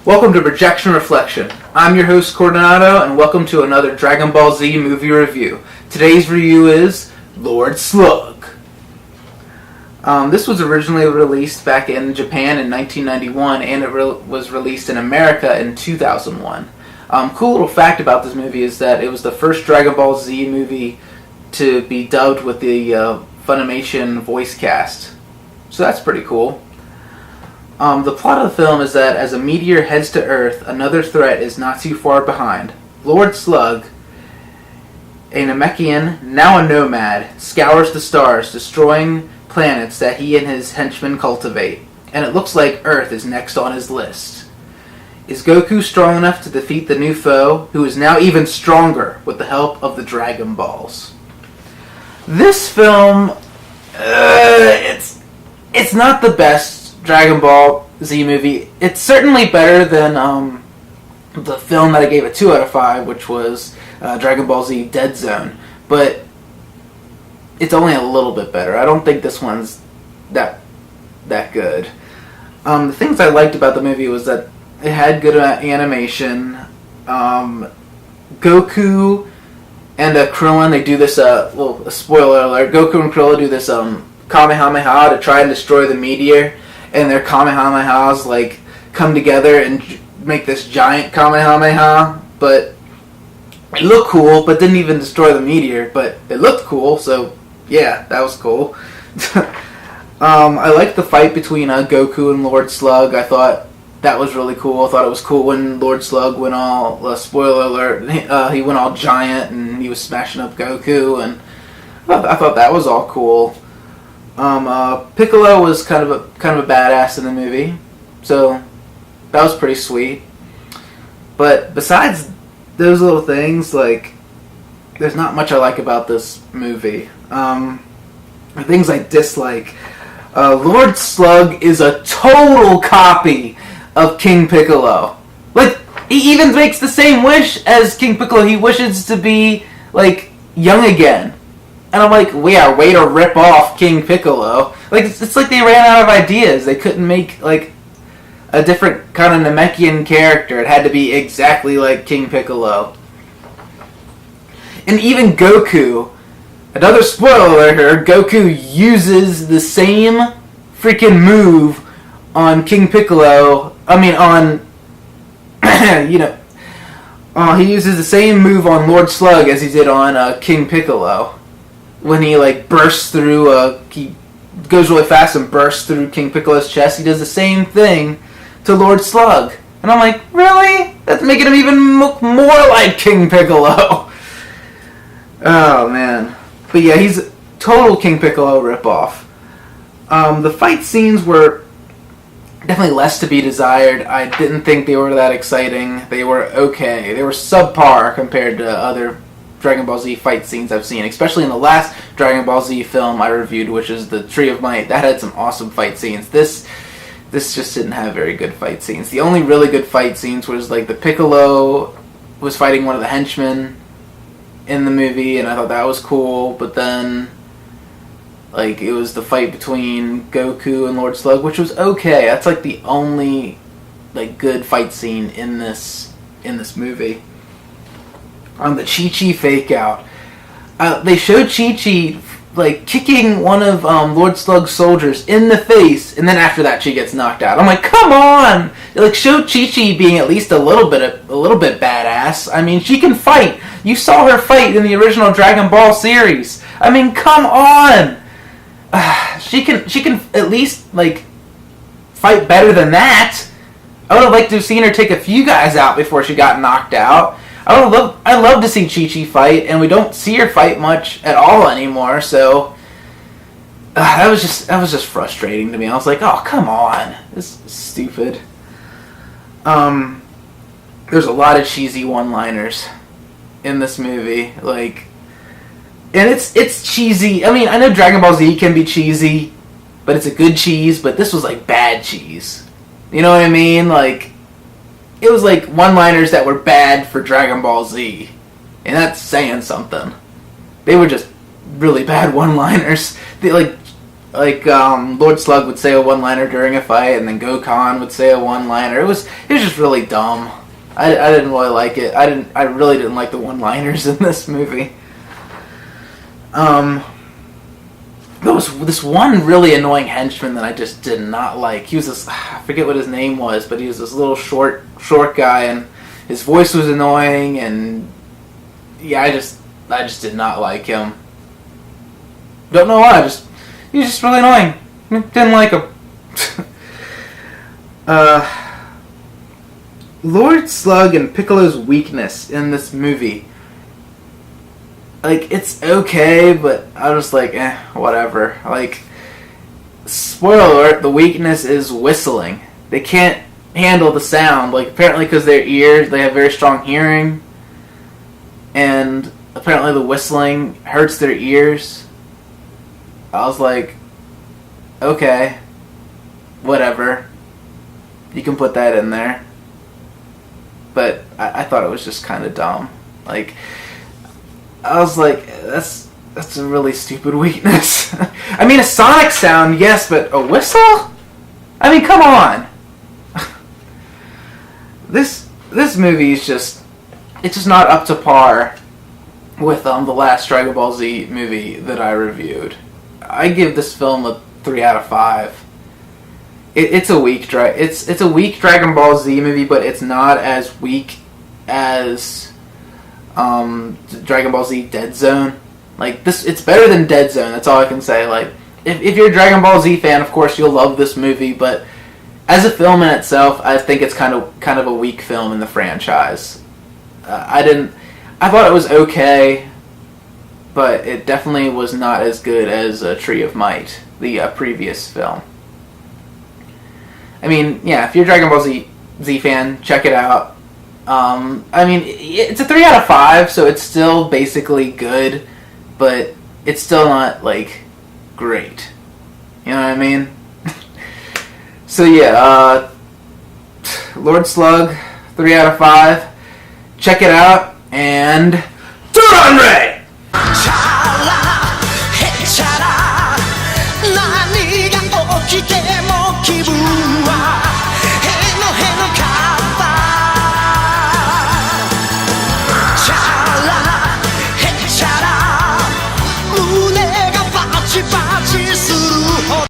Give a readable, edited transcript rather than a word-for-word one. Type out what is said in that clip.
Welcome to Projection Reflection. I'm your host, Coordinato, and welcome to another Dragon Ball Z movie review. Today's review is Lord Slug. This was originally released back in Japan in 1991, and it was released in America in 2001. Cool little fact about this movie is that it was the first Dragon Ball Z movie to be dubbed with the Funimation voice cast. So that's pretty cool. The plot of the film is that as a meteor heads to Earth, another threat is not too far behind. Lord Slug, a Namekian, now a nomad, scours the stars, destroying planets that he and his henchmen cultivate, and it looks like Earth is next on his list. Is Goku strong enough to defeat the new foe, who is now even stronger with the help of the Dragon Balls? This film, it's not the best Dragon Ball Z movie. It's certainly better than the film that I gave it 2 out of 5, which was Dragon Ball Z Dead Zone, but it's only a little bit better. I don't think this one's that good. The things I liked about the movie was that it had good animation. Goku and Krillin, they do this, a spoiler alert, Goku and Krillin do this Kamehameha to try and destroy the meteor, and their Kamehamehas like come together and make this giant Kamehameha, but it looked cool, but didn't even destroy the meteor, but it looked cool, so yeah, that was cool. I liked the fight between Goku and Lord Slug. I thought that was really cool. I thought it was cool when Lord Slug went all, spoiler alert, he went all giant and he was smashing up Goku, and I thought that was all cool. Piccolo was kind of a badass in the movie, so that was pretty sweet. But besides those little things, like, there's not much I like about this movie. The things I dislike. Lord Slug is a total copy of King Piccolo. Like, he even makes the same wish as King Piccolo. He wishes to be, like, young again. And I'm like, yeah, way to rip off King Piccolo. Like, it's like they ran out of ideas. They couldn't make, like, a different kind of Namekian character. It had to be exactly like King Piccolo. And even Goku, another spoiler here, Goku uses the same freaking move on King Piccolo. I mean, he uses the same move on Lord Slug as he did on King Piccolo. When he, like, bursts through, he goes really fast and bursts through King Piccolo's chest, he does the same thing to Lord Slug. And I'm like, really? That's making him even look more like King Piccolo. Oh, man. But yeah, he's a total King Piccolo ripoff. The fight scenes were definitely less to be desired. I didn't think they were that exciting. They were okay. They were subpar compared to other Dragon Ball Z fight scenes I've seen, especially in the last Dragon Ball Z film I reviewed, which is the Tree of Might. That had some awesome fight scenes. This just didn't have very good fight scenes. The only really good fight scenes was like the Piccolo was fighting one of the henchmen in the movie, and I thought that was cool, but then like it was the fight between Goku and Lord Slug, which was okay. That's like the only like good fight scene in this movie. On the Chi-Chi fake out, they showed Chi-Chi like kicking one of Lord Slug's soldiers in the face, and then after that she gets knocked out. I'm like, come on! Like, show Chi-Chi being at least a little bit badass. I mean, she can fight. You saw her fight in the original Dragon Ball series. I mean, come on! She can at least like fight better than that. I would have liked to have seen her take a few guys out before she got knocked out. I love to see Chi-Chi fight, and we don't see her fight much at all anymore, so that was just frustrating to me. I was like, oh, come on, this is stupid. There's a lot of cheesy one-liners in this movie, like, and it's cheesy. I mean, I know Dragon Ball Z can be cheesy, but it's a good cheese. But this was like bad cheese. You know what I mean? Like, it was like one-liners that were bad for Dragon Ball Z, and that's saying something. They were just really bad one-liners. They Lord Slug would say a one-liner during a fight, and then Gokhan would say a one-liner. It was just really dumb. I didn't really like it. I really didn't like the one-liners in this movie. There was this one really annoying henchman that I just did not like. He was this, I forget what his name was, but he was this little short guy, and his voice was annoying, and yeah, I just did not like him. Don't know why. He was just really annoying. Didn't like him. Lord Slug and Piccolo's weakness in this movie. Like, it's okay, but I was like, whatever. Like, spoiler alert, the weakness is whistling. They can't handle the sound. Like, apparently because their ears, they have very strong hearing. And apparently the whistling hurts their ears. I was like, okay, whatever. You can put that in there. But I thought it was just kind of dumb. Like, I was like, that's a really stupid weakness. I mean, a sonic sound, yes, but a whistle? I mean, come on. This movie is it's just not up to par with the last Dragon Ball Z movie that I reviewed. I give this film a 3 out of 5. It's a weak it's a weak Dragon Ball Z movie, but it's not as weak as Dragon Ball Z Dead Zone. Like, this, it's better than Dead Zone. That's all I can say. Like, if you're a Dragon Ball Z fan, of course you'll love this movie, but as a film in itself, I think it's kind of a weak film in the franchise. I thought it was okay, but it definitely was not as good as Tree of Might, the previous film. I mean, yeah, if you're a Dragon Ball Z fan, check it out. I mean, it's a 3 out of 5, so it's still basically good, but it's still not, like, great. You know what I mean? So yeah, Lord Slug, 3 out of 5. Check it out, and Duranray! Bachi bachi